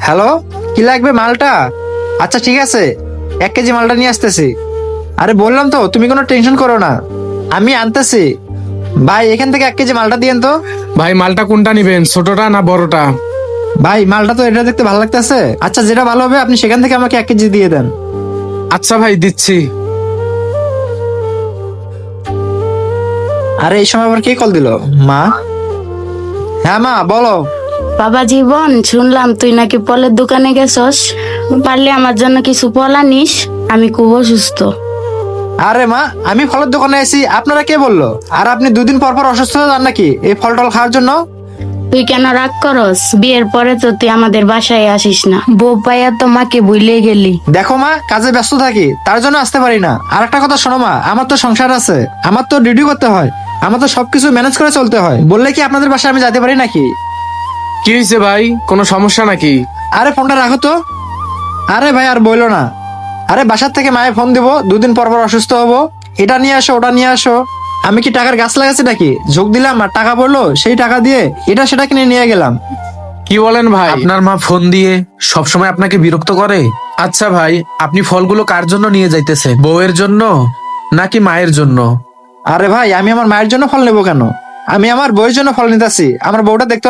Hello, কি লাগবে মালটা? আচ্ছা ঠিক আছে, 1 কেজি মালটা নিয়ে আসতেছি। আরে বললাম তো, তুমি কোনো টেনশন করো না, আমি আনতেছি। ভাই এখান থেকে 1 কেজি মালটা দিয়েন তো। ভাই মালটা কোনটা নিবেন, ছোটটা না বড়টা? ভাই মালটা তো এটা দেখতে ভালো লাগতেছে। আচ্ছা যেটা ভালো হবে আপনি সেখান থেকে আমাকে 1 কেজি দিয়ে দেন। আচ্ছা ভাই দিচ্ছি। আরে এই সময় আবার কে কল দিল? মা? হ্যাঁ মা বলো। বাবা জীবন, শুনলাম তুই নাকি ফলের দোকানে গেছস। পারলে আমার জন্য কিছু ফল আনিস, আমি খুব অসুস্থ। আরে মা, আমি ফলের দোকানে আছি, আপনারা কে বললো? আর আপনি 2 দিন পর পর অসুস্থ হয়ে যান নাকি এই ফল টল খাওয়ার জন্য? তুই কেন রাগ করস? বিয়ের পরে তো তুই আমাদের বাসায় আসিস না, বউ পাইয়া তো মাকে ভুলে গেলি। দেখো মা, কাজে ব্যস্ত থাকি তার জন্য আসতে পারি না। আর একটা কথা শোনো মা, আমার তো সংসার আছে, আমার তো ডিউটি করতে হয়, আমার তো সবকিছু ম্যানেজ করে চলতে হয়। বললে কি আপনাদের বাসায় আমি যেতে পারি নাকি? কি হয়েছে ভাই, কোনো সমস্যা নাকি? আরে ফোনটা রাখো তো। আরে ভাই আর বইলো না। আরে বাসার থেকে মায়ে ফোন দিব 2 দিন পর পর অসুস্থ হবো, এটা নিয়ে আসো ওটা নিয়ে আসো। আমি কি টাকার গাছ লাগাচ্ছি নাকি? ঝোঁক দিলাম আর টাকা পড়লো, সেই টাকা দিয়ে এটা সেটা কিনে নিয়ে গেলাম। কি বলেন ভাই, আপনার মা ফোন দিয়ে সবসময় আপনাকে বিরক্ত করে? আচ্ছা ভাই, আপনি ফলগুলো কার জন্য নিয়ে যাইতেছেন, বউয়ের জন্য নাকি মায়ের জন্য? আরে ভাই আমি আমার মায়ের জন্য ফল নেবো কেন? আমি আমার বউয়ের জন্য ফল নিতেছি, আমার বউটা দেখতে